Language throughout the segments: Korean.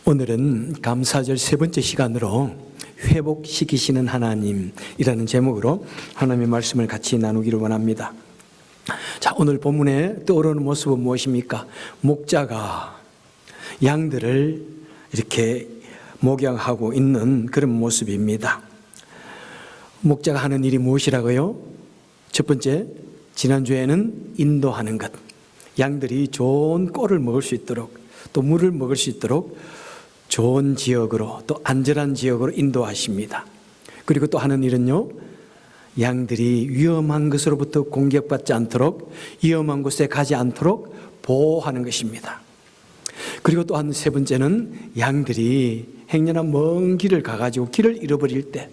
오늘은 감사절 세 번째 시간으로 회복시키시는 하나님이라는 제목으로 하나님의 말씀을 같이 나누기를 원합니다. 자, 오늘 본문에 떠오르는 모습은 무엇입니까? 목자가 양들을 이렇게 목양하고 있는 그런 모습입니다. 목자가 하는 일이 무엇이라고요? 첫 번째, 지난주에는 인도하는 것. 양들이 좋은 꼴을 먹을 수 있도록, 또 물을 먹을 수 있도록 좋은 지역으로, 또 안전한 지역으로 인도하십니다. 그리고 또 하는 일은요, 양들이 위험한 것으로부터 공격받지 않도록, 위험한 곳에 가지 않도록 보호하는 것입니다. 그리고 또 한 세 번째는 양들이 행여나 먼 길을 가가지고 길을 잃어버릴 때,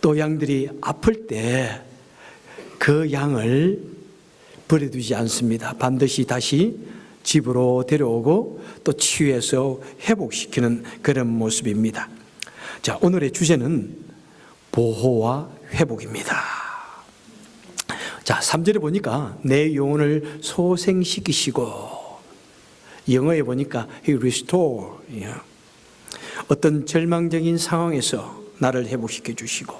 또 양들이 아플 때 그 양을 버려두지 않습니다. 반드시 다시 집으로 데려오고 또 치유해서 회복시키는 그런 모습입니다. 자, 오늘의 주제는 보호와 회복입니다. 자, 3절에 보니까 내 영혼을 소생시키시고, 영어에 보니까 He restore, 어떤 절망적인 상황에서 나를 회복시켜 주시고,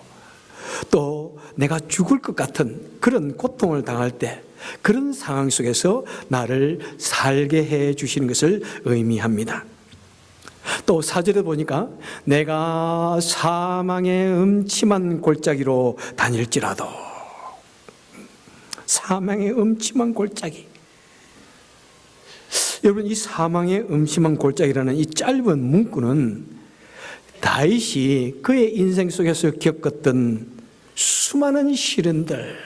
또 내가 죽을 것 같은 그런 고통을 당할 때 그런 상황 속에서 나를 살게 해 주시는 것을 의미합니다. 또 4절에 보니까 내가 사망의 음침한 골짜기로 다닐지라도, 사망의 음침한 골짜기. 여러분, 이 사망의 음침한 골짜기라는 이 짧은 문구는 다윗이 그의 인생 속에서 겪었던 수많은 시련들,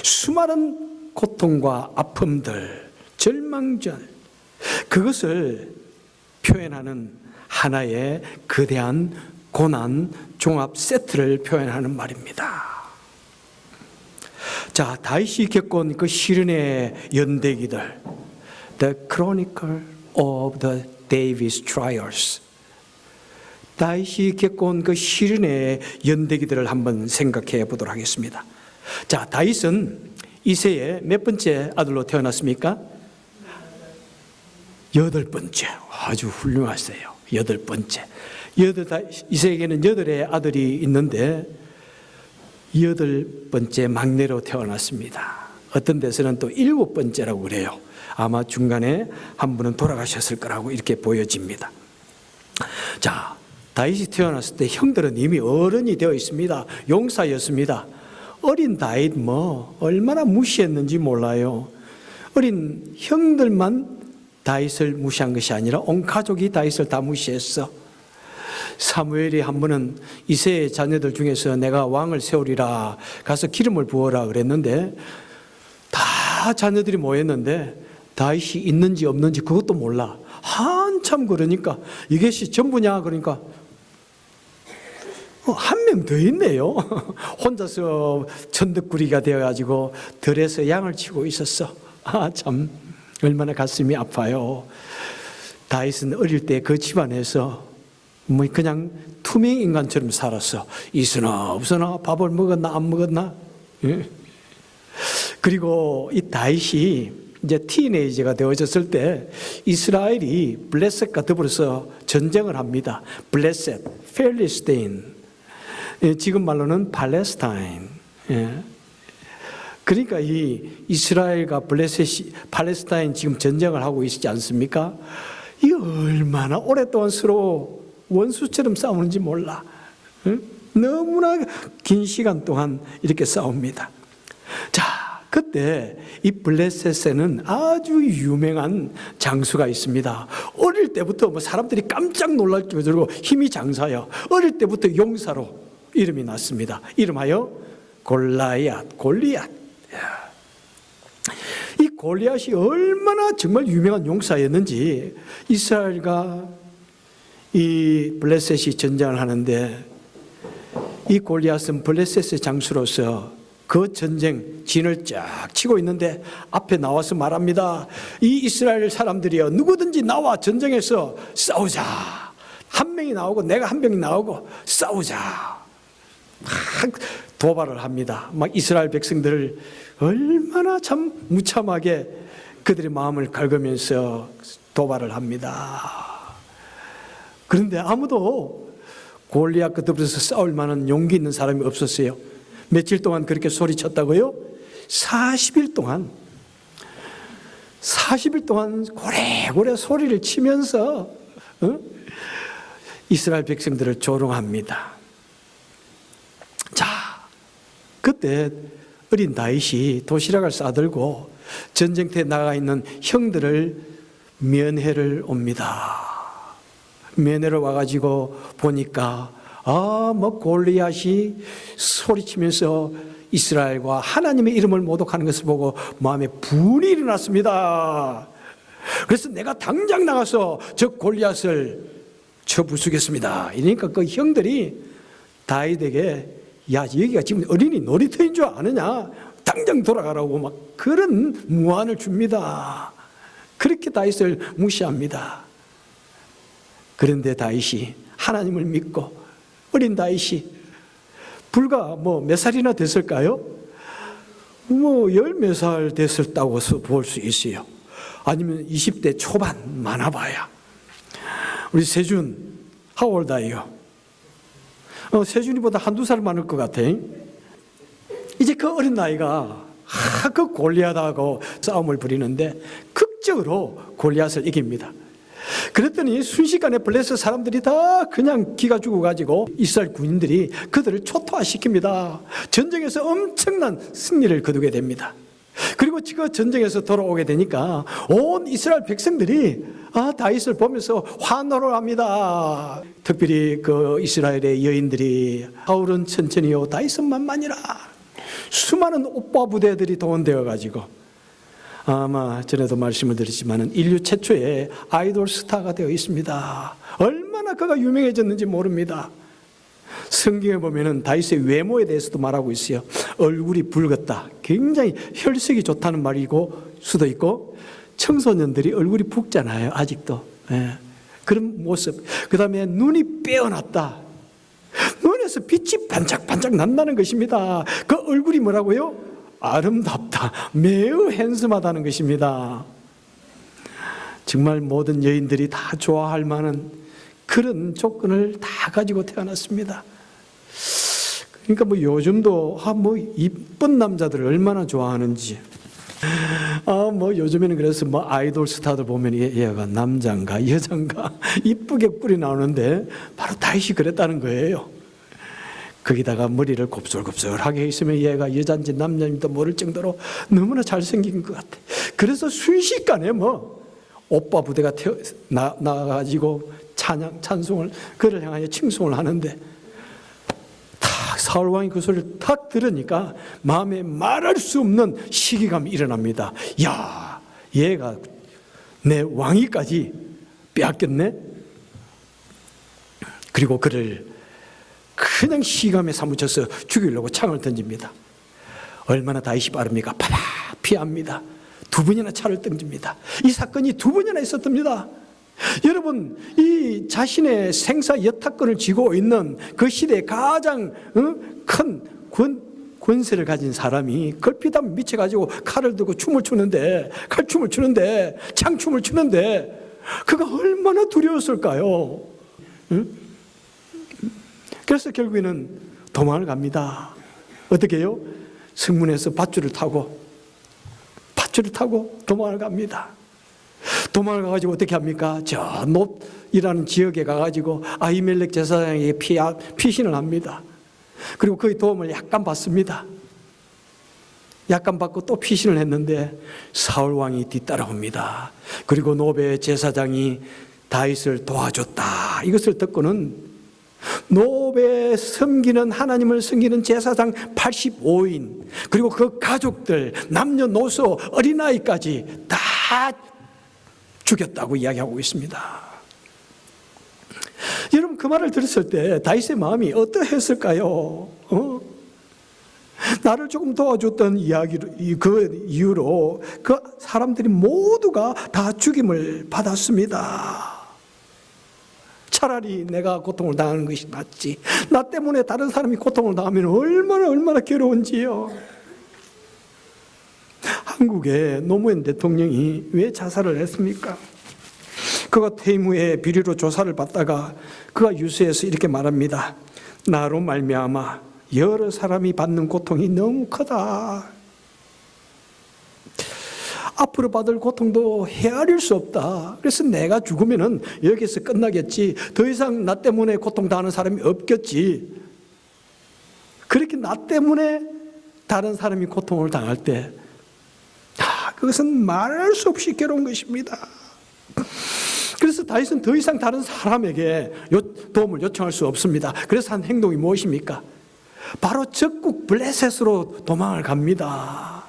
수많은 고통과 아픔들, 절망전, 그것을 표현하는 하나의 거대한 고난 종합 세트를 표현하는 말입니다. 자, 다윗이 겪은 그 시련의 연대기들, The Chronicle of the David's Trials, 다윗이 겪은 그 시련의 연대기들을 한번 생각해 보도록 하겠습니다. 자, 다윗은 이새의 몇 번째 아들로 태어났습니까? 8번째. 아주 훌륭하세요. 8번째. 이새에게는 8의 아들이 있는데 8번째 막내로 태어났습니다. 어떤 데서는 또 7번째라고 그래요. 아마 중간에 한 분은 돌아가셨을 거라고 이렇게 보여집니다. 자, 다윗이 태어났을 때 형들은 이미 어른이 되어 있습니다. 용사였습니다. 어린 다윗 얼마나 무시했는지 몰라요. 어린 형들만 다윗을 무시한 것이 아니라 온 가족이 다윗을 다 무시했어. 사무엘이 한 번은 이새의 자녀들 중에서 내가 왕을 세우리라, 가서 기름을 부어라 그랬는데 다 자녀들이 모였는데 다윗이 있는지 없는지 그것도 몰라. 한참 그러니까 이것이 전부냐 그러니까 한 명 더 있네요. 혼자서 천덕꾸리가 되어가지고 들에서 양을 치고 있었어. 참 얼마나 가슴이 아파요. 다윗은 어릴 때 그 집안에서 그냥 투명 인간처럼 살았어. 있으나 없으나 밥을 먹었나 안 먹었나. 그리고 이 다윗이 이제 티네이저가 되어졌을 때 이스라엘이 블레셋과 더불어서 전쟁을 합니다. 블레셋, 필리스테인, 지금 말로는 팔레스타인. 그러니까 이 이스라엘과 팔레스타인 지금 전쟁을 하고 있지 않습니까? 이 얼마나 오랫동안 서로 원수처럼 싸우는지 몰라. 너무나 긴 시간 동안 이렇게 싸웁니다. 자, 그때 이 블레셋에는 아주 유명한 장수가 있습니다. 어릴 때부터 사람들이 깜짝 놀랄 정도로 힘이 장사요. 어릴 때부터 용사로 이름이 났습니다. 이름하여 골리앗. 이 골리앗이 얼마나 정말 유명한 용사였는지 이스라엘과 이 블레셋이 전쟁을 하는데 이 골리앗은 블레셋의 장수로서 그 전쟁 진을 쫙 치고 있는데 앞에 나와서 말합니다. 이 이스라엘 사람들이여, 누구든지 나와 전쟁에서 싸우자. 한 명이 나오고 내가 한 명이 나오고 싸우자. 막 도발을 합니다. 막 이스라엘 백성들을 얼마나 참 무참하게 그들의 마음을 긁으면서 도발을 합니다. 그런데 아무도 골리앗 끝에서 싸울 만한 용기 있는 사람이 없었어요. 며칠 동안 그렇게 소리쳤다고요? 40일 동안 고래고래 소리를 치면서 이스라엘 백성들을 조롱합니다. 자, 그때 어린 다윗이 도시락을 싸들고 전쟁터에 나가 있는 형들을 면회를 옵니다. 면회를 와가지고 보니까 골리앗이 소리치면서 이스라엘과 하나님의 이름을 모독하는 것을 보고 마음에 분이 일어났습니다. 그래서 내가 당장 나가서 저 골리앗을 쳐 부수겠습니다. 이러니까 그 형들이 다윗에게 야, 여기가 지금 어린이 놀이터인 줄 아느냐? 당장 돌아가라고 막 그런 무안을 줍니다. 그렇게 다윗을 무시합니다. 그런데 다윗이 하나님을 믿고 어린 다윗이 불과 몇 살이나 됐을까요? 열 몇 살 됐었다고 볼 수 있어요. 아니면 20대 초반 많아봐야. 우리 세준 how old are you? 세준이보다 한두 살 많을 것 같아. 이제 그 어린 나이가 그 골리앗하고 싸움을 벌이는데 극적으로 골리앗을 이깁니다. 그랬더니 순식간에 블레셋 사람들이 다 그냥 기가 죽어가지고 이스라엘 군인들이 그들을 초토화시킵니다. 전쟁에서 엄청난 승리를 거두게 됩니다. 그리고 그 전쟁에서 돌아오게 되니까 온 이스라엘 백성들이 다윗을 보면서 환호를 합니다. 특별히 그 이스라엘의 여인들이 사울은 천천히요 다윗은 만만이라. 수많은 오빠 부대들이 동원되어 가지고 아마 전에도 말씀을 드렸지만 인류 최초의 아이돌 스타가 되어 있습니다. 얼마나 그가 유명해졌는지 모릅니다. 성경에 보면은 다윗의 외모에 대해서도 말하고 있어요. 얼굴이 붉었다. 굉장히 혈색이 좋다는 말이고 수도 있고 청소년들이 얼굴이 붉잖아요. 아직도. 예. 그런 모습. 그 다음에 눈이 빼어났다. 눈에서 빛이 반짝반짝 난다는 것입니다. 그 얼굴이 뭐라고요? 아름답다. 매우 핸섬하다는 것입니다. 정말 모든 여인들이 다 좋아할 만한 그런 조건을 다 가지고 태어났습니다. 그러니까 요즘도 이쁜 남자들을 얼마나 좋아하는지. 요즘에는 그래서 아이돌 스타들 보면 얘가 남자인가 여자인가 이쁘게 꿀이 나오는데 바로 다윗이 그랬다는 거예요. 거기다가 머리를 곱슬곱슬하게 있으면 얘가 여자인지 남자인지도 모를 정도로 너무나 잘생긴 것 같아. 그래서 순식간에 오빠 부대가 나가가지고 찬송을 그를 향하여 칭송을 하는데 사울 왕이 그 소리를 탁 들으니까 마음에 말할 수 없는 시기감이 일어납니다. 야, 얘가 내 왕위까지 빼앗겼네. 그리고 그를 그냥 시감에 사무쳐서 죽이려고 창을 던집니다. 얼마나 다윗이 빠릅니까? 파박 피합니다. 2번이나 차를 던집니다. 이 사건이 2번이나 있었답니다. 여러분, 이 자신의 생사 여타권을 쥐고 있는 그 시대에 가장 큰 권세를 가진 사람이 걸핏하면 미쳐가지고 칼을 들고 춤을 추는데, 칼춤을 추는데, 창춤을 추는데 그가 얼마나 두려웠을까요? 그래서 결국에는 도망을 갑니다. 어떻게 해요? 성문에서 밧줄을 타고 도망을 갑니다. 도망을 가가지고 어떻게 합니까? 저 놋이라는 지역에 가가지고 아히멜렉 제사장에게 피신을 합니다. 그리고 그의 도움을 약간 받습니다. 약간 받고 또 피신을 했는데 사울 왕이 뒤따라옵니다. 그리고 노베 제사장이 다윗을 도와줬다. 이것을 듣고는 노베 섬기는 하나님을 섬기는 제사장 85인 그리고 그 가족들 남녀노소 어린아이까지 다 죽였다고 이야기하고 있습니다. 여러분 그 말을 들었을 때 다윗의 마음이 어떠했을까요? 나를 조금 도와줬던 그 이유로 그 사람들이 모두가 다 죽임을 받았습니다. 차라리 내가 고통을 당하는 것이 낫지. 나 때문에 다른 사람이 고통을 당하면 얼마나 괴로운지요. 한국의 노무현 대통령이 왜 자살을 했습니까? 그가 퇴임 후에 비리로 조사를 받다가 그가 유서에서 이렇게 말합니다. 나로 말미암아 여러 사람이 받는 고통이 너무 크다. 앞으로 받을 고통도 헤아릴 수 없다. 그래서 내가 죽으면은 여기서 끝나겠지. 더 이상 나 때문에 고통당하는 사람이 없겠지. 그렇게 나 때문에 다른 사람이 고통을 당할 때 그것은 말할 수 없이 괴로운 것입니다. 그래서 다윗은 더 이상 다른 사람에게 도움을 요청할 수 없습니다. 그래서 한 행동이 무엇입니까? 바로 적국 블레셋으로 도망을 갑니다.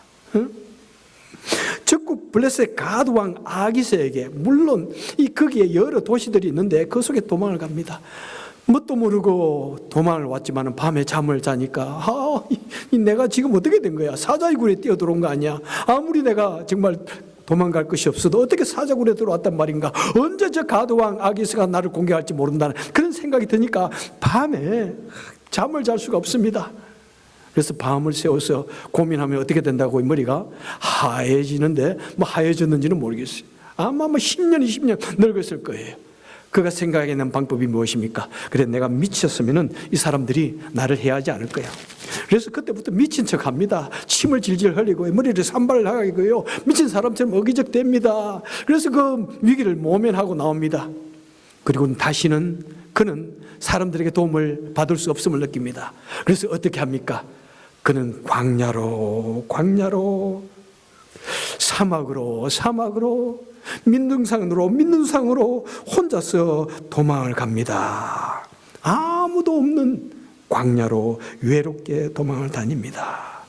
적국 블레셋 가드왕 아기스에게, 물론 거기에 여러 도시들이 있는데 그 속에 도망을 갑니다. 뭣도 모르고 도망을 왔지만 밤에 잠을 자니까 내가 지금 어떻게 된 거야? 사자의 굴에 뛰어들어온 거 아니야? 아무리 내가 정말 도망갈 것이 없어도 어떻게 사자굴에 들어왔단 말인가? 언제 저 가드왕 아기스가 나를 공격할지 모른다는 그런 생각이 드니까 밤에 잠을 잘 수가 없습니다. 그래서 밤을 새워서 고민하면 어떻게 된다고 머리가 하얘지는데 하얘졌는지는 모르겠어요. 아마 10년, 20년 늙었을 거예요. 그가 생각해낸 방법이 무엇입니까? 그래, 내가 미쳤으면은 이 사람들이 나를 해하지 않을 거야. 그래서 그때부터 미친 척 합니다. 침을 질질 흘리고 머리를 산발을 하고요. 미친 사람처럼 어기적댑니다. 그래서 그 위기를 모면하고 나옵니다. 그리고 다시는 그는 사람들에게 도움을 받을 수 없음을 느낍니다. 그래서 어떻게 합니까? 그는 광야로 사막으로 민둥상으로 혼자서 도망을 갑니다. 아무도 없는 광야로 외롭게 도망을 다닙니다.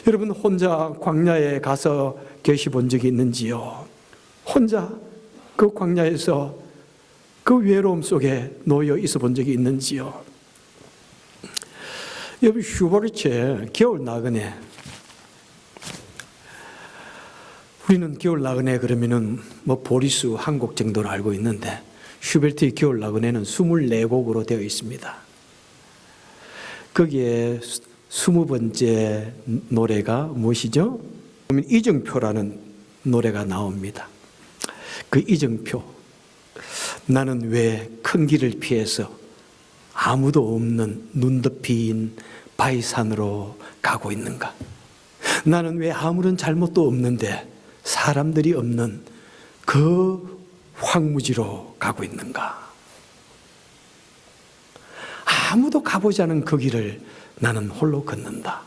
여러분, 혼자 광야에 가서 계시 본 적이 있는지요? 혼자 그 광야에서 그 외로움 속에 놓여 있어 본 적이 있는지요? 여러분, 슈버르츠의 겨울 나그네, 우리는 겨울 나그네 그러면은 보리수 한 곡 정도로 알고 있는데 슈베르트의 겨울 나그네는 24곡으로 되어 있습니다. 거기에 20번째 노래가 무엇이죠? 그러면 이정표라는 노래가 나옵니다. 그 이정표, 나는 왜 큰 길을 피해서 아무도 없는 눈 덮인 바위산으로 가고 있는가? 나는 왜 아무런 잘못도 없는데 사람들이 없는 그 황무지로 가고 있는가? 아무도 가보지 않은 그 길을 나는 홀로 걷는다.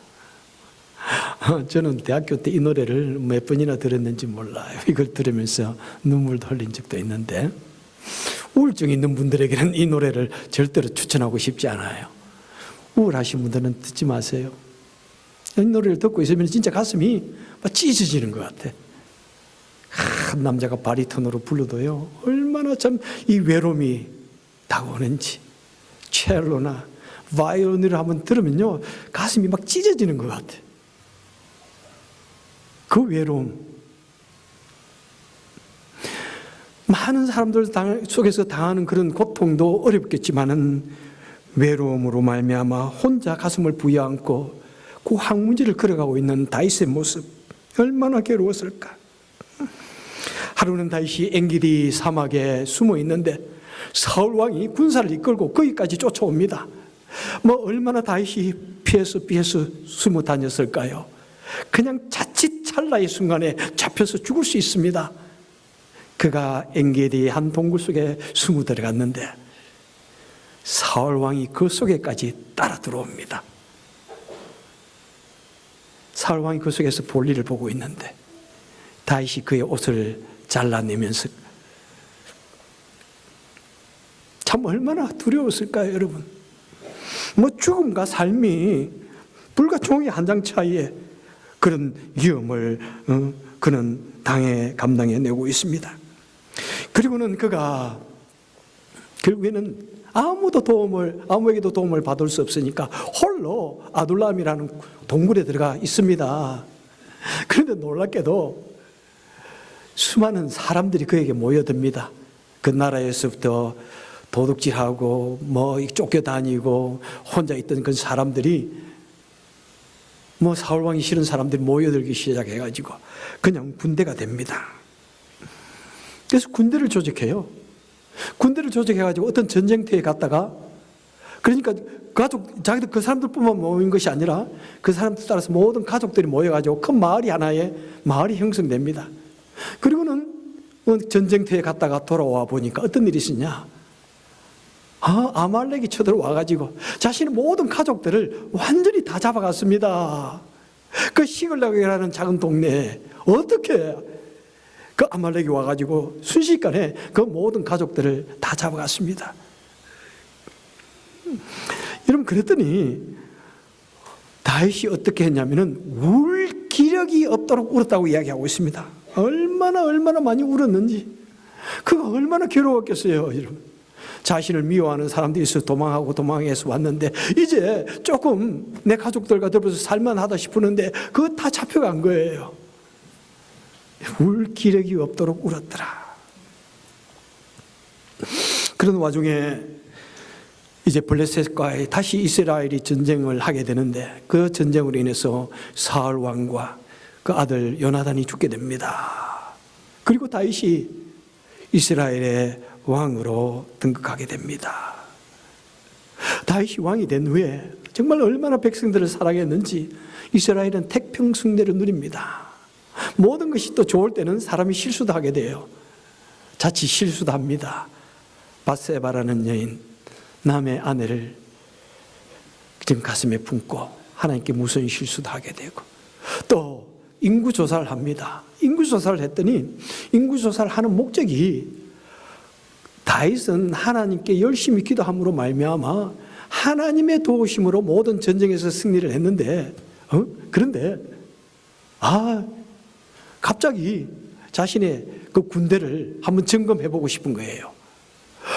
저는 대학교 때 이 노래를 몇 번이나 들었는지 몰라요. 이걸 들으면서 눈물도 흘린 적도 있는데, 우울증이 있는 분들에게는 이 노래를 절대로 추천하고 싶지 않아요. 우울하신 분들은 듣지 마세요. 이 노래를 듣고 있으면 진짜 가슴이 막 찢어지는 것 같아. 남자가 바리톤으로 불러도요, 얼마나 참 이 외로움이 다가오는지. 첼로나 바이올린을 한번 들으면요, 가슴이 막 찢어지는 것 같아. 그 외로움. 많은 사람들 속에서 당하는 그런 고통도 어렵겠지만은 외로움으로 말미암아 혼자 가슴을 부여안고 그 황무지를 걸어가고 있는 다윗의 모습, 얼마나 괴로웠을까. 하루는 다윗이 엔기디 사막에 숨어 있는데 사울 왕이 군사를 이끌고 거기까지 쫓아옵니다. 얼마나 다윗이 피해서 숨어 다녔을까요? 그냥 자칫 찰나의 순간에 잡혀서 죽을 수 있습니다. 그가 엔게디 한 동굴 속에 숨어 들어갔는데 사울 왕이 그 속에까지 따라 들어옵니다. 사울 왕이 그 속에서 볼일을 보고 있는데 다윗이 그의 옷을 잘라내면서, 참 얼마나 두려웠을까요, 여러분? 죽음과 삶이 불과 종이 한 장 차이에 그런 위험을 그는 감당해내고 있습니다. 그리고는 그가 결국에는 아무에게도 도움을 받을 수 없으니까 홀로 아둘람이라는 동굴에 들어가 있습니다. 그런데 놀랍게도 수많은 사람들이 그에게 모여듭니다. 그 나라에서부터 도둑질하고 쫓겨다니고 혼자 있던 그 사람들이 사울왕이 싫은 사람들이 모여들기 시작해가지고 그냥 군대가 됩니다. 그래서 군대를 조직해요. 군대를 조직해가지고 어떤 전쟁터에 갔다가, 그러니까 가족, 자기들 그 사람들뿐만 모인 것이 아니라 그 사람들 따라서 모든 가족들이 모여가지고 큰 마을이 하나의 마을이 형성됩니다. 그리고는 전쟁터에 갔다가 돌아와 보니까 어떤 일이 있었냐? 아말렉이 쳐들어와가지고 자신의 모든 가족들을 완전히 다 잡아갔습니다. 그 시글락이라는 작은 동네에 어떻게 그 아말렉이 와가지고 순식간에 그 모든 가족들을 다 잡아갔습니다. 여러분, 그랬더니 다윗이 어떻게 했냐면은 울 기력이 없도록 울었다고 이야기하고 있습니다. 얼마나 많이 울었는지, 그가 얼마나 괴로웠겠어요. 여러분, 자신을 미워하는 사람들이 있어 도망해서 왔는데 이제 조금 내 가족들과 더불어서 살만하다 싶었는데 그거 다 잡혀간 거예요. 울 기력이 없도록 울었더라. 그런 와중에 이제 블레셋과의 다시 이스라엘이 전쟁을 하게 되는데 그 전쟁으로 인해서 사울 왕과 그 아들 요나단이 죽게 됩니다. 그리고 다윗이 이스라엘의 왕으로 등극하게 됩니다. 다윗이 왕이 된 후에 정말 얼마나 백성들을 사랑했는지 이스라엘은 태평승대를 누립니다. 모든 것이 또 좋을 때는 사람이 실수도 하게 돼요. 자칫 실수도 합니다. 밧세바라는 여인, 남의 아내를 지금 가슴에 품고 하나님께 무슨 실수도 하게 되고, 또 인구조사를 합니다. 인구조사를 했더니 인구조사를 하는 목적이 다윗은 하나님께 열심히 기도함으로 말미암아 하나님의 도우심으로 모든 전쟁에서 승리를 했는데, 그런데 갑자기 자신의 그 군대를 한번 점검해보고 싶은 거예요.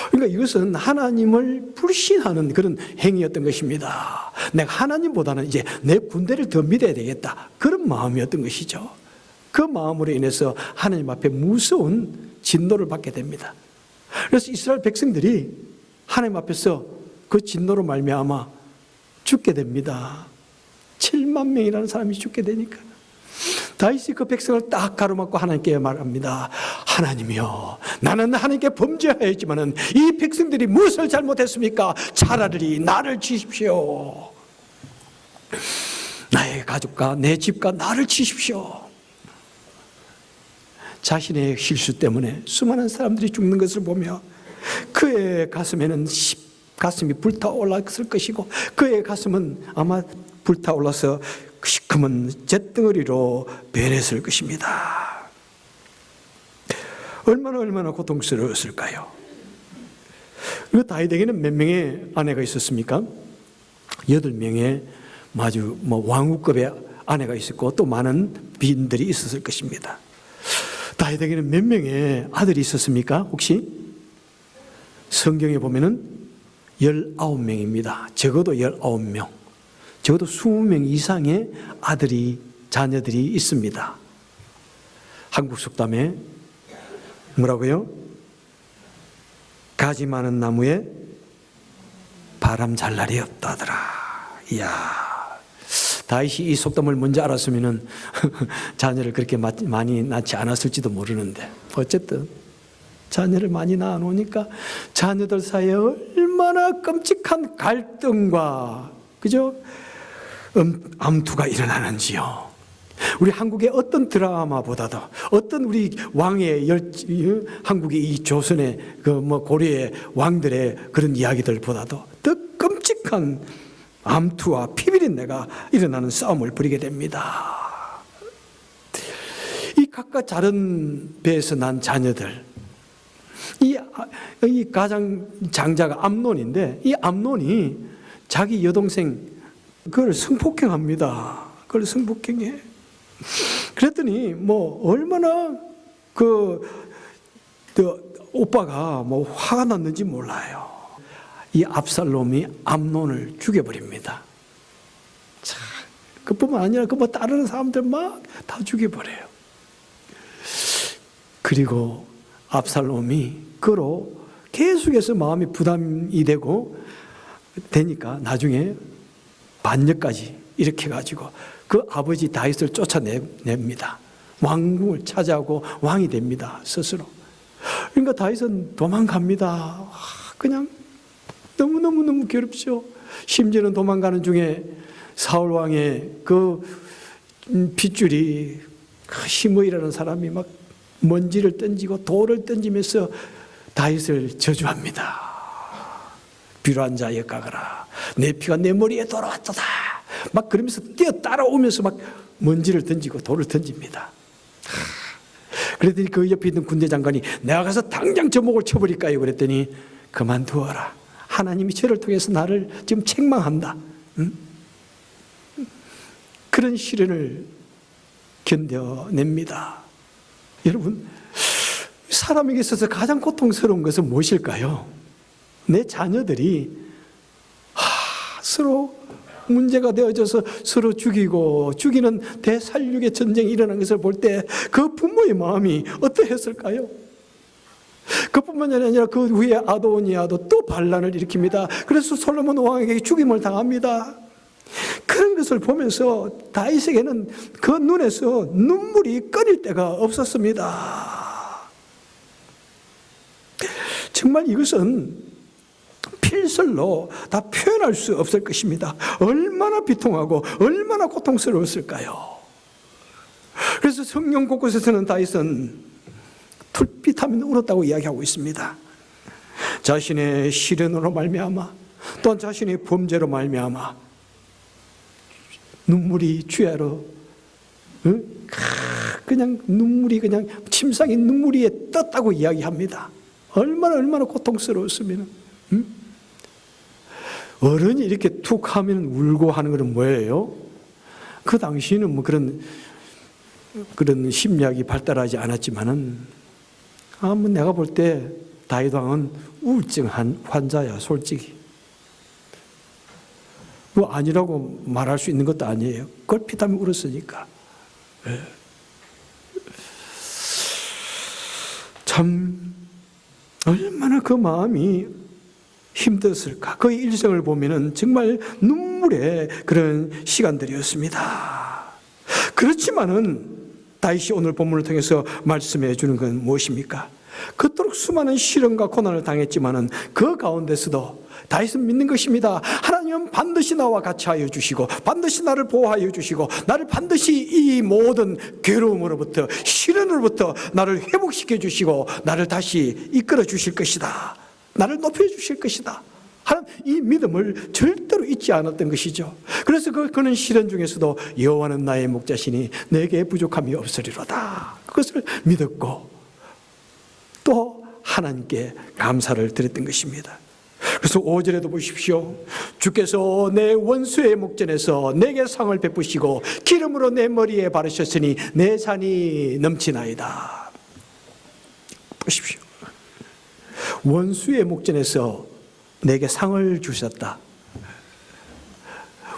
그러니까 이것은 하나님을 불신하는 그런 행위였던 것입니다. 내가 하나님보다는 이제 내 군대를 더 믿어야 되겠다, 그런 마음이었던 것이죠. 그 마음으로 인해서 하나님 앞에 무서운 진노를 받게 됩니다. 그래서 이스라엘 백성들이 하나님 앞에서 그 진노로 말미암아 죽게 됩니다. 7만 명이라는 사람이 죽게 되니까 다윗이 그 백성을 딱 가로막고 하나님께 말합니다. 하나님이여, 나는 하나님께 범죄하였지만은 이 백성들이 무엇을 잘못했습니까? 차라리 나를 치십시오. 나의 가족과 내 집과 나를 치십시오. 자신의 실수 때문에 수많은 사람들이 죽는 것을 보며 그의 가슴에는 가슴이 불타올랐을 것이고 그의 가슴은 아마 불타올라서 시커먼 잿덩어리로 변했을 것입니다. 얼마나 고통스러웠을까요? 그 다윗에게는 몇 명의 아내가 있었습니까? 8명의 아주 왕후급의 아내가 있었고 또 많은 빈들이 있었을 것입니다. 다윗에게는 몇 명의 아들이 있었습니까? 혹시? 성경에 보면은 19명입니다. 적어도 19명. 적어도 20명 이상의 자녀들이 있습니다. 한국 속담에 뭐라고요? 가지 많은 나무에 바람 잘 날이 없다더라. 이야, 다윗이 이 속담을 먼저 알았으면은 자녀를 그렇게 많이 낳지 않았을지도 모르는데, 어쨌든 자녀를 많이 낳아놓으니까 자녀들 사이에 얼마나 끔찍한 갈등과, 그죠? 암투가 일어나는지요. 우리 한국의 어떤 드라마보다도, 어떤 우리 왕의 한국의 이 조선의 고려의 왕들의 그런 이야기들보다도 더 끔찍한 암투와 피비린내가 일어나는 싸움을 벌이게 됩니다. 이 각각 다른 배에서 난 자녀들, 이 가장 장자가 암논인데, 이 암논이 자기 여동생 그걸 성폭행합니다. 그걸 성폭행해. 그랬더니 얼마나 오빠가 화가 났는지 몰라요. 이 압살롬이 암논을 죽여버립니다. 자, 그뿐만 아니라 다른 사람들 막 다 죽여버려요. 그리고 압살롬이 그로 계속해서 마음이 부담이 되니까 나중에 반역까지 일으켜가지고 그 아버지 다윗을 쫓아냅니다. 왕궁을 차지하고 왕이 됩니다, 스스로. 그러니까 다윗은 도망갑니다. 그냥 너무 괴롭죠. 심지어는 도망가는 중에 사울 왕의 그 핏줄이 시므이라는 사람이 막 먼지를 던지고 돌을 던지면서 다윗을 저주합니다. 비루한 자여 가거라. 내 피가 내 머리에 돌아왔도다. 막 그러면서 뛰어 따라오면서 막 먼지를 던지고 돌을 던집니다. 그랬더니 그 옆에 있는 군대 장관이 내가 가서 당장 저 목을 쳐버릴까요? 그랬더니 그만두어라. 하나님이 저를 통해서 나를 지금 책망한다. 응? 그런 시련을 견뎌냅니다. 여러분, 사람에게 있어서 가장 고통스러운 것은 무엇일까요? 내 자녀들이 서로 문제가 되어져서 서로 죽이는 대살육의 전쟁이 일어난 것을 볼 때 그 부모의 마음이 어떠했을까요? 그뿐만 아니라 그 후에 아도니아도 또 반란을 일으킵니다. 그래서 솔로몬 왕에게 죽임을 당합니다. 그런 것을 보면서 다윗에게는 그 눈에서 눈물이 끊일 데가 없었습니다. 정말 이것은 필설로 다 표현할 수 없을 것입니다. 얼마나 비통하고 얼마나 고통스러웠을까요? 그래서 성경 곳곳에서는 다윗은 툴핏하며 울었다고 이야기하고 있습니다. 자신의 시련으로 말미암아 또한 자신의 범죄로 말미암아 눈물이 주야로 그냥 눈물이 그냥 침상에 눈물 위에 떴다고 이야기합니다. 얼마나 고통스러웠으면 어른이 이렇게 툭 하면 울고 하는 것은 뭐예요? 그 당시에는 뭐 그런 심리학이 발달하지 않았지만은 내가 볼 때 다윗 왕은 우울증 환자야, 솔직히. 뭐 아니라고 말할 수 있는 것도 아니에요. 걸핏하면 울었으니까. 참 얼마나 그 마음이 힘들었을까. 그의 일생을 보면은 정말 눈물의 그런 시간들이었습니다. 그렇지만은 다윗이 오늘 본문을 통해서 말씀해 주는 건 무엇입니까? 그토록 수많은 시련과 고난을 당했지만은 그 가운데서도 다윗은 믿는 것입니다. 하나님은 반드시 나와 같이 하여 주시고 반드시 나를 보호하여 주시고 나를 반드시 이 모든 괴로움으로부터 시련으로부터 나를 회복시켜 주시고 나를 다시 이끌어 주실 것이다. 나를 높여 주실 것이다 하는 이 믿음을 절대로 잊지 않았던 것이죠. 그래서 그는 시련 중에서도 여호와는 나의 목자시니 내게 부족함이 없으리로다. 그것을 믿었고 또 하나님께 감사를 드렸던 것입니다. 그래서 5절에도 보십시오. 주께서 내 원수의 목전에서 내게 상을 베푸시고 기름으로 내 머리에 바르셨으니 내 잔이 넘치나이다. 보십시오. 원수의 목전에서 내게 상을 주셨다.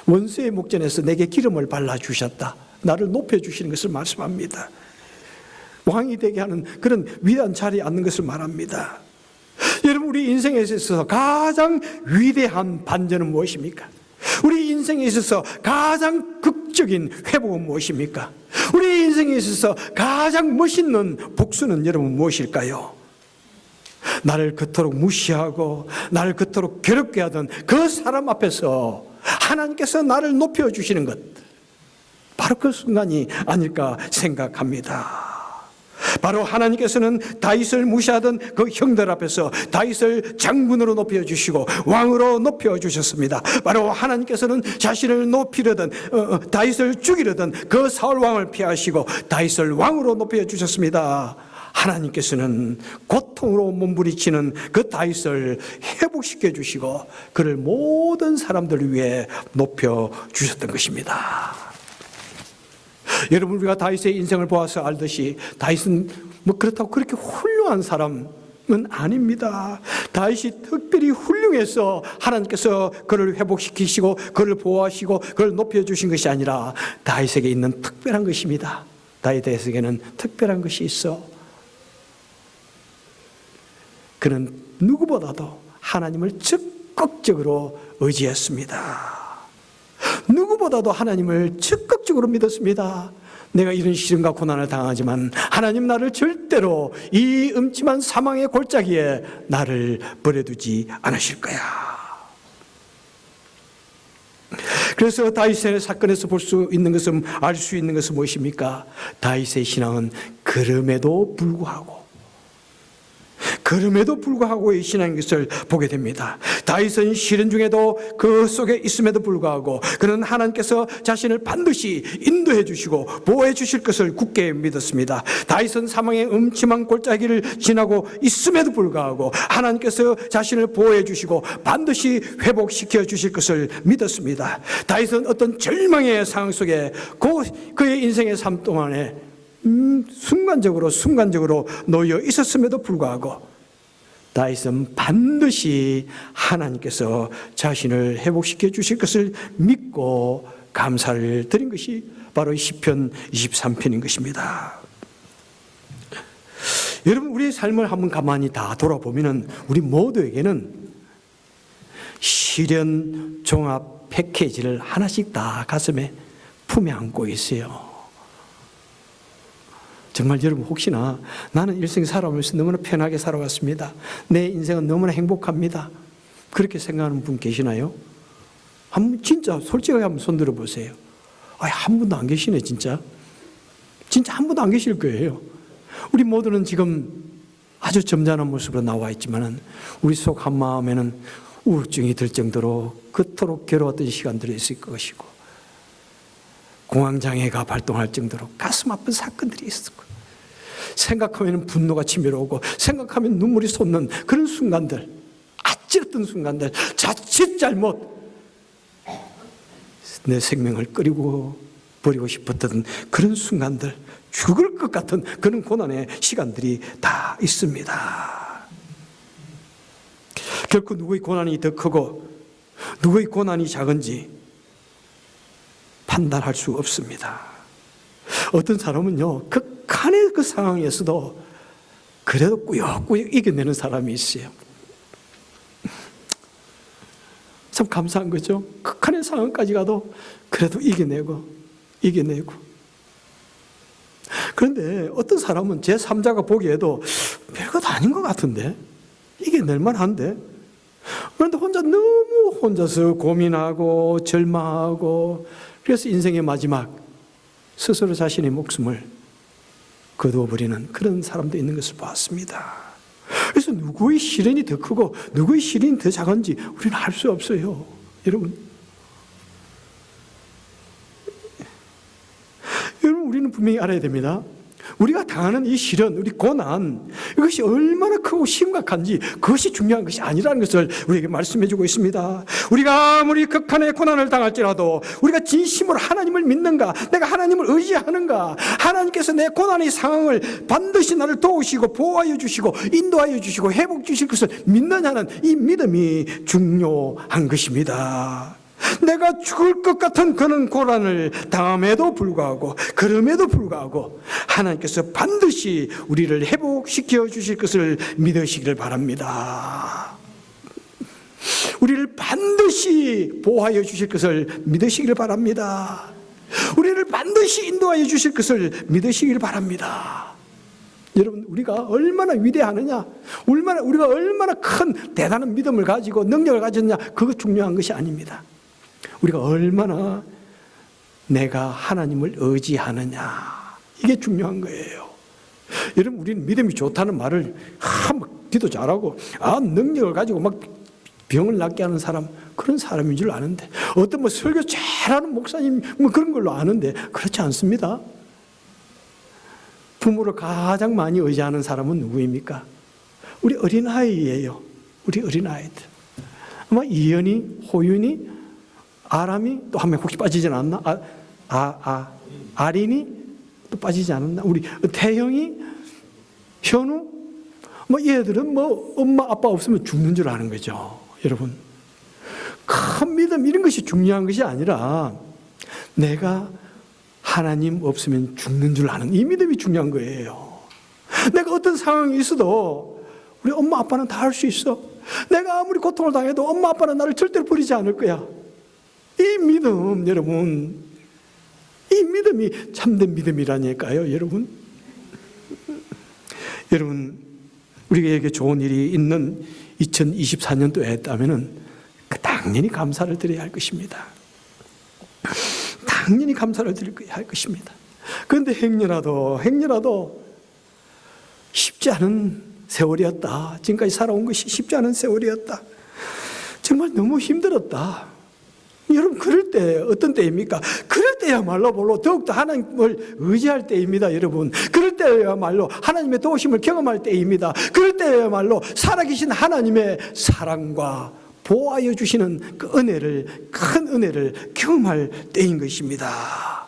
원수의 목전에서 내게 기름을 발라주셨다. 나를 높여주시는 것을 말씀합니다. 왕이 되게 하는 그런 위대한 자리에 앉는 것을 말합니다. 여러분, 우리 인생에 있어서 가장 위대한 반전은 무엇입니까? 우리 인생에 있어서 가장 극적인 회복은 무엇입니까? 우리 인생에 있어서 가장 멋있는 복수는 여러분 무엇일까요? 나를 그토록 무시하고 나를 그토록 괴롭게 하던 그 사람 앞에서 하나님께서 나를 높여주시는 것, 바로 그 순간이 아닐까 생각합니다. 바로 하나님께서는 다윗을 무시하던 그 형들 앞에서 다윗을 장군으로 높여주시고 왕으로 높여주셨습니다. 바로 하나님께서는 자신을 높이려던 다윗을 죽이려던 그 사울 왕을 피하시고 다윗을 왕으로 높여주셨습니다. 하나님께서는 고통으로 몸부리치는 그 다윗을 회복시켜 주시고 그를 모든 사람들을 위해 높여 주셨던 것입니다. 여러분, 우리가 다윗의 인생을 보아서 알듯이 다윗은 뭐 그렇다고 그렇게 훌륭한 사람은 아닙니다. 다윗이 특별히 훌륭해서 하나님께서 그를 회복시키시고 그를 보호하시고 그를 높여주신 것이 아니라 다윗에게 있는 특별한 것입니다. 다윗에게는 특별한 것이 있어. 그는 누구보다도 하나님을 적극적으로 의지했습니다. 누구보다도 하나님을 적극적으로 믿었습니다. 내가 이런 시련과 고난을 당하지만 하나님 나를 절대로 이 음침한 사망의 골짜기에 나를 버려두지 않으실 거야. 그래서 다윗의 사건에서 볼 수 있는 것은, 알 수 있는 것은 무엇입니까? 다윗의 신앙은 그럼에도 불구하고의 신앙인 것을 보게 됩니다. 다윗은 시련 중에도 그 속에 있음에도 불구하고 그는 하나님께서 자신을 반드시 인도해 주시고 보호해 주실 것을 굳게 믿었습니다. 다윗은 사망의 음침한 골짜기를 지나고 있음에도 불구하고 하나님께서 자신을 보호해 주시고 반드시 회복시켜 주실 것을 믿었습니다. 다윗은 어떤 절망의 상황 속에 그의 인생의 삶 동안에 순간적으로 놓여 있었음에도 불구하고 다윗은 반드시 하나님께서 자신을 회복시켜 주실 것을 믿고 감사를 드린 것이 바로 시편 23편인 것입니다. 여러분, 우리의 삶을 한번 가만히 다 돌아보면 우리 모두에게는 시련 종합 패키지를 하나씩 다 가슴에 품에 안고 있어요. 정말 여러분, 혹시나 나는 일생 살아오면서 너무나 편하게 살아왔습니다, 내 인생은 너무나 행복합니다, 그렇게 생각하는 분 계시나요? 한번 진짜 솔직하게 한번 손 들어보세요. 한 분도 안 계시네. 진짜 한 분도 안 계실 거예요. 우리 모두는 지금 아주 점잖은 모습으로 나와 있지만 우리 속 한마음에는 우울증이 들 정도로 그토록 괴로웠던 시간들이 있을 것이고, 공황장애가 발동할 정도로 가슴 아픈 사건들이 있을 거예요. 생각하면 분노가 치밀어오고 생각하면 눈물이 솟는 그런 순간들, 아찔했던 순간들, 자칫 잘못 내 생명을 버리고 싶었던 그런 순간들, 죽을 것 같은 그런 고난의 시간들이 다 있습니다. 결코 누구의 고난이 더 크고 누구의 고난이 작은지 판단할 수 없습니다. 어떤 사람은요, 극한의 그 상황에서도 그래도 꾸역꾸역 이겨내는 사람이 있어요. 참 감사한 거죠. 극한의 상황까지 가도 그래도 이겨내고. 그런데 어떤 사람은 제3자가 보기에도 별것 아닌 것 같은데, 이겨낼 만한데, 그런데 혼자서 고민하고 절망하고, 그래서 인생의 마지막 스스로 자신의 목숨을 거두어버리는 그런 사람도 있는 것을 보았습니다. 그래서 누구의 시련이 더 크고 누구의 시련이 더 작은지 우리는 알 수 없어요. 여러분, 우리는 분명히 알아야 됩니다. 우리가 당하는 이 시련, 우리 고난, 이것이 얼마나 크고 심각한지 그것이 중요한 것이 아니라는 것을 우리에게 말씀해 주고 있습니다. 우리가 아무리 극한의 고난을 당할지라도 우리가 진심으로 하나님을 믿는가, 내가 하나님을 의지하는가, 하나님께서 내 고난의 상황을 반드시 나를 도우시고 보호하여 주시고 인도하여 주시고 회복 주실 것을 믿느냐는 이 믿음이 중요한 것입니다. 내가 죽을 것 같은 그런 고난을 당함에도 불구하고, 그럼에도 불구하고 하나님께서 반드시 우리를 회복시켜 주실 것을 믿으시기를 바랍니다. 우리를 반드시 보호하여 주실 것을 믿으시기를 바랍니다. 우리를 반드시 인도하여 주실 것을 믿으시기를 바랍니다. 여러분, 우리가 얼마나 위대하느냐, 우리가 얼마나 큰 대단한 믿음을 가지고 능력을 가졌냐, 그거 중요한 것이 아닙니다. 우리가 얼마나 내가 하나님을 의지하느냐, 이게 중요한 거예요. 여러분, 우리는 믿음이 좋다는 말을 막 기도 잘하고 능력을 가지고 막 병을 낫게 하는 사람, 그런 사람인 줄 아는데, 어떤 설교 잘하는 목사님 그런 걸로 아는데 그렇지 않습니다. 부모를 가장 많이 의지하는 사람은 누구입니까? 우리 어린아이예요. 우리 어린아이들. 아마 이현이, 호윤이, 아람이 또 한 명 혹시 빠지지 않았나? 아린이 또 빠지지 않았나? 우리 태형이, 현우, 얘들은 엄마 아빠 없으면 죽는 줄 아는 거죠. 여러분, 큰 믿음 이런 것이 중요한 것이 아니라 내가 하나님 없으면 죽는 줄 아는 이 믿음이 중요한 거예요. 내가 어떤 상황이 있어도 우리 엄마 아빠는 다 할 수 있어. 내가 아무리 고통을 당해도 엄마 아빠는 나를 절대로 버리지 않을 거야. 이 믿음, 여러분, 이 믿음이 참된 믿음이라니까요, 여러분. 여러분, 우리에게 좋은 일이 있는 2024년도에 했다면 당연히 감사를 드려야 할 것입니다. 당연히 감사를 드려야 할 것입니다. 그런데 행여라도 쉽지 않은 세월이었다. 지금까지 살아온 것이 쉽지 않은 세월이었다. 정말 너무 힘들었다. 여러분, 그럴 때 어떤 때입니까? 그럴 때야말로 더욱더 하나님을 의지할 때입니다, 여러분. 그럴 때야말로 하나님의 도우심을 경험할 때입니다. 그럴 때야말로 살아계신 하나님의 사랑과 보호하여 주시는 그 은혜를, 큰 은혜를 경험할 때인 것입니다.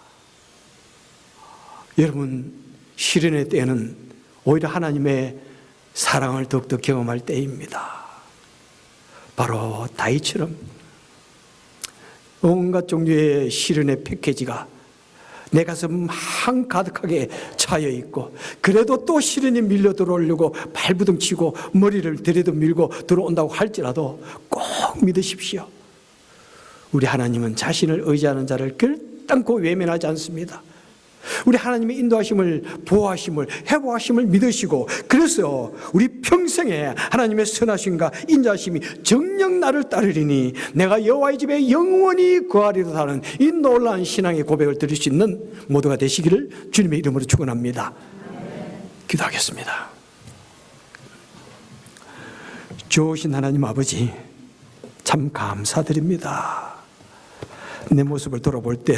여러분, 시련의 때에는 오히려 하나님의 사랑을 더욱더 경험할 때입니다. 바로 다윗처럼 온갖 종류의 시련의 패키지가 내 가슴 한가득하게 차여 있고, 그래도 또 시련이 밀려 들어오려고 발부둥치고 머리를 들여도 밀고 들어온다고 할지라도 꼭 믿으십시오. 우리 하나님은 자신을 의지하는 자를 결단코 외면하지 않습니다. 우리 하나님의 인도하심을, 보호하심을, 회복하심을 믿으시고, 그래서 우리 평생에 하나님의 선하심과 인자하심이 정녕 나를 따르리니 내가 여호와의 집에 영원히 거하리로다 하는 이 놀라운 신앙의 고백을 드릴 수 있는 모두가 되시기를 주님의 이름으로 축원합니다. 기도하겠습니다. 좋으신 하나님 아버지, 참 감사드립니다. 내 모습을 돌아볼 때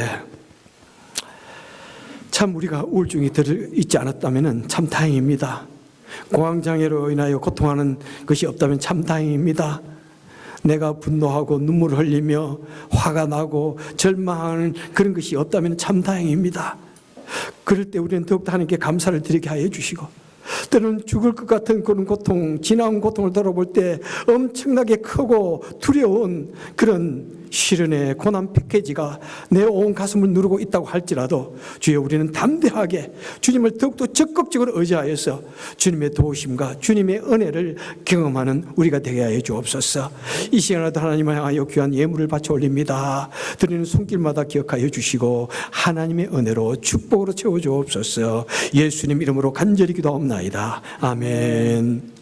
참 우리가 우울증이 들어있지 않았다면 참 다행입니다. 공황장애로 인하여 고통하는 것이 없다면 참 다행입니다. 내가 분노하고 눈물을 흘리며 화가 나고 절망하는 그런 것이 없다면 참 다행입니다. 그럴 때 우리는 더욱더 하나님께 감사를 드리게 하여 주시고, 때로는 죽을 것 같은 그런 고통, 지나온 고통을 돌아볼 때 엄청나게 크고 두려운 그런 시련의 고난 패키지가 내 온 가슴을 누르고 있다고 할지라도, 주여, 우리는 담대하게 주님을 더욱더 적극적으로 의지하여서 주님의 도우심과 주님의 은혜를 경험하는 우리가 되게 하여 주옵소서. 이 시간에도 하나님을 향하여 귀한 예물을 바쳐 올립니다. 드리는 손길마다 기억하여 주시고 하나님의 은혜로 축복으로 채워 주옵소서. 예수님 이름으로 간절히 기도하옵나이다. 아멘.